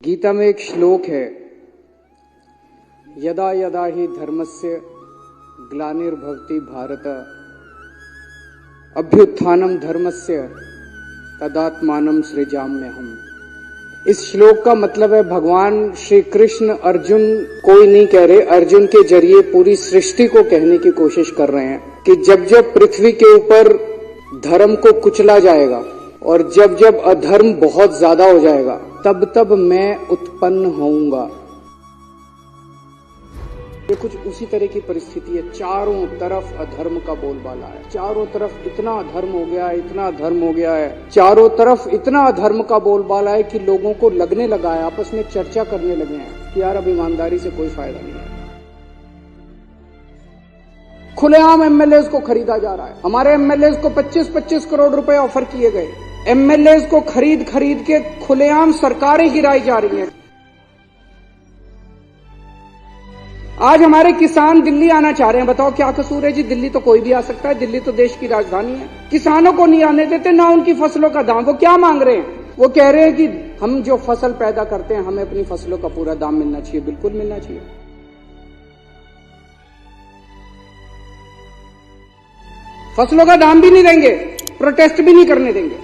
गीता में एक श्लोक है, यदा यदा हि धर्मस्य ग्लानिर्भवति भारत अभ्युत्थानम धर्मस्य तदात्मानं सृजाम्यहम्। इस श्लोक का मतलब है भगवान श्री कृष्ण अर्जुन कोई नहीं कह रहे, अर्जुन के जरिए पूरी सृष्टि को कहने की कोशिश कर रहे हैं कि जब जब पृथ्वी के ऊपर धर्म को कुचला जाएगा और जब जब अधर्म बहुत ज्यादा हो जाएगा तब तब मैं उत्पन्न होऊंगा। ये कुछ उसी तरह की परिस्थिति है। चारों तरफ अधर्म का बोलबाला है, चारों तरफ इतना अधर्म हो गया है, इतना अधर्म हो गया है, चारों तरफ इतना अधर्म का बोलबाला है कि लोगों को लगने लगा है, आपस में चर्चा करने लगे हैं कि यार अब ईमानदारी से कोई फायदा नहीं है। खुलेआम एमएलए को खरीदा जा रहा है। हमारे एमएलए को 25-25 करोड़ रुपए ऑफर किए गए। एमएलए को खरीद के खुलेआम सरकारें गिराई जा रही हैं। आज हमारे किसान दिल्ली आना चाह रहे हैं, बताओ क्या कसूर है जी? दिल्ली तो कोई भी आ सकता है, दिल्ली तो देश की राजधानी है। किसानों को नहीं आने देते, ना उनकी फसलों का दाम। वो क्या मांग रहे हैं? वो कह रहे हैं कि हम जो फसल पैदा करते हैं हमें अपनी फसलों का पूरा दाम मिलना चाहिए। बिल्कुल मिलना चाहिए। फसलों का दाम भी नहीं देंगे, प्रोटेस्ट भी नहीं करने देंगे।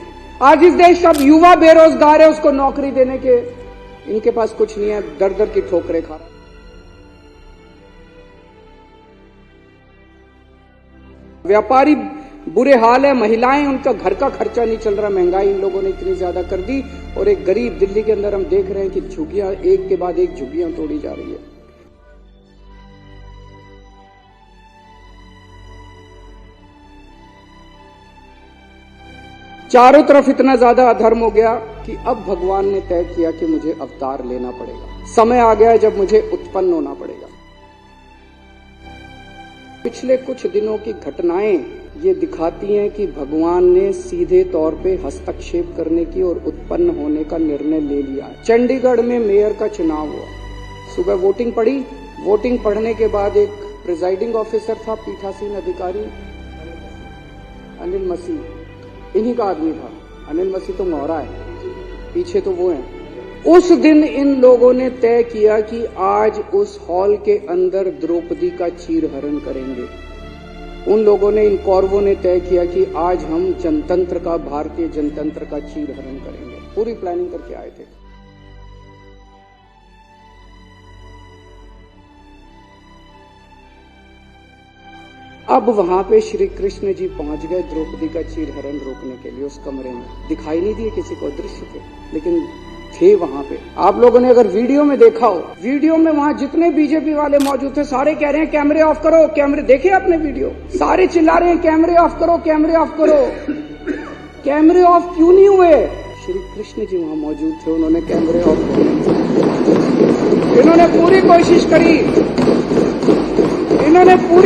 आज इस देश का युवा बेरोजगार है, उसको नौकरी देने के इनके पास कुछ नहीं है, दर दर की ठोकरें खा रहे। व्यापारी बुरे हाल है, महिलाएं, उनका घर का खर्चा नहीं चल रहा, महंगाई इन लोगों ने इतनी ज्यादा कर दी। और एक गरीब दिल्ली के अंदर हम देख रहे हैं कि झुग्गियां एक के बाद एक झुग्गियां तोड़ी जा रही है। चारों तरफ इतना ज्यादा अधर्म हो गया कि अब भगवान ने तय किया कि मुझे अवतार लेना पड़ेगा। समय आ गया जब मुझे उत्पन्न होना पड़ेगा। पिछले कुछ दिनों की घटनाएं ये दिखाती हैं कि भगवान ने सीधे तौर पे हस्तक्षेप करने की और उत्पन्न होने का निर्णय ले लिया। चंडीगढ़ में मेयर का चुनाव हुआ, सुबह वोटिंग पड़ी। वोटिंग पढ़ने के बाद एक प्रिजाइडिंग ऑफिसर था, पीठासीन अधिकारी अनिल मसीह, इन्हीं का आदमी था। अनिल मसीह तो मोहरा है, पीछे तो वो है। उस दिन इन लोगों ने तय किया कि आज उस हॉल के अंदर द्रौपदी का चीरहरण करेंगे। उन लोगों ने, इन कौरवों ने तय किया कि आज हम जनतंत्र का, भारतीय जनतंत्र का चीरहरण करेंगे। पूरी प्लानिंग करके आए थे। अब वहां पे श्री कृष्ण जी पहुंच गए द्रौपदी का चीरहरण रोकने के लिए। उस कमरे में दिखाई नहीं दिए किसी को दृश्य थे, लेकिन थे वहां पे। आप लोगों ने अगर वीडियो में देखा हो, वीडियो में वहां जितने बीजेपी वाले मौजूद थे सारे कह रहे हैं कैमरे ऑफ करो, कैमरे। देखे आपने वीडियो? सारे चिल्ला रहे हैं कैमरे ऑफ करो, कैमरे ऑफ करो। कैमरे ऑफ क्यों नहीं हुए? श्री कृष्ण जी वहां मौजूद थे, उन्होंने कैमरे ऑफ किए। इन्होंने पूरी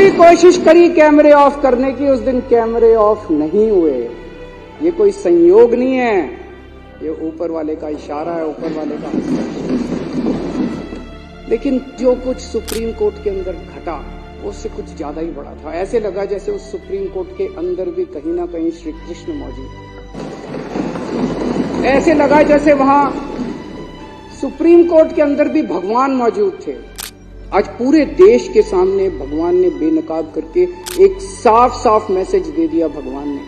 कोशिश करी कैमरे ऑफ करने की। उस दिन कैमरे ऑफ नहीं हुए। ये कोई संयोग नहीं है, ये ऊपर वाले का इशारा है, ऊपर वाले का। लेकिन जो कुछ सुप्रीम कोर्ट के अंदर घटा उससे कुछ ज्यादा ही बड़ा था। ऐसे लगा जैसे उस सुप्रीम कोर्ट के अंदर भी कहीं ना कहीं श्री कृष्ण मौजूद थे। ऐसे लगा जैसे वहां सुप्रीम कोर्ट के अंदर भी भगवान मौजूद थे। आज पूरे देश के सामने भगवान ने बेनकाब करके एक साफ साफ मैसेज दे दिया। भगवान ने,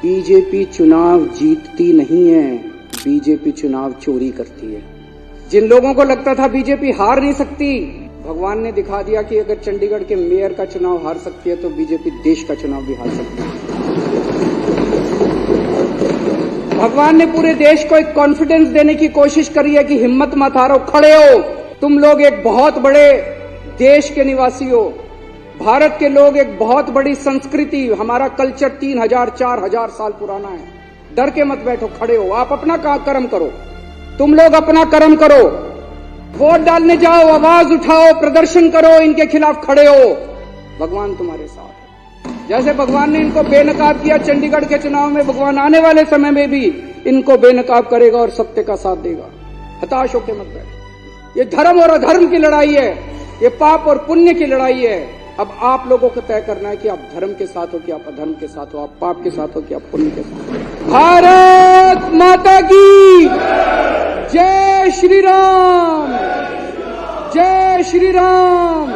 बीजेपी चुनाव जीतती नहीं है, बीजेपी चुनाव चोरी करती है। जिन लोगों को लगता था बीजेपी हार नहीं सकती, भगवान ने दिखा दिया कि अगर चंडीगढ़ के मेयर का चुनाव हार सकती है तो बीजेपी देश का चुनाव भी हार सकती है। भगवान ने पूरे देश को एक कॉन्फिडेंस देने की कोशिश करी है कि हिम्मत मत हारो, खड़े हो। तुम लोग एक बहुत बड़े देश के निवासी हो। भारत के लोग एक बहुत बड़ी संस्कृति, हमारा कल्चर 3000-4000 साल पुराना है। डर के मत बैठो, खड़े हो। आप अपना कर्म करो, तुम लोग अपना कर्म करो। वोट डालने जाओ, आवाज उठाओ, प्रदर्शन करो, इनके खिलाफ खड़े हो। भगवान तुम्हारे साथ है। जैसे भगवान ने इनको बेनकाब किया चंडीगढ़ के चुनाव में, भगवान आने वाले समय में भी इनको बेनकाब करेगा और सत्य का साथ देगा। हताश होकर मत बैठो। ये धर्म और अधर्म की लड़ाई है, ये पाप और पुण्य की लड़ाई है। अब आप लोगों को तय करना है कि आप धर्म के साथ हो कि आप अधर्म के साथ हो, आप पाप के साथ हो कि आप पुण्य के साथ हो। भारत माता की जय श्री राम, जय श्री राम।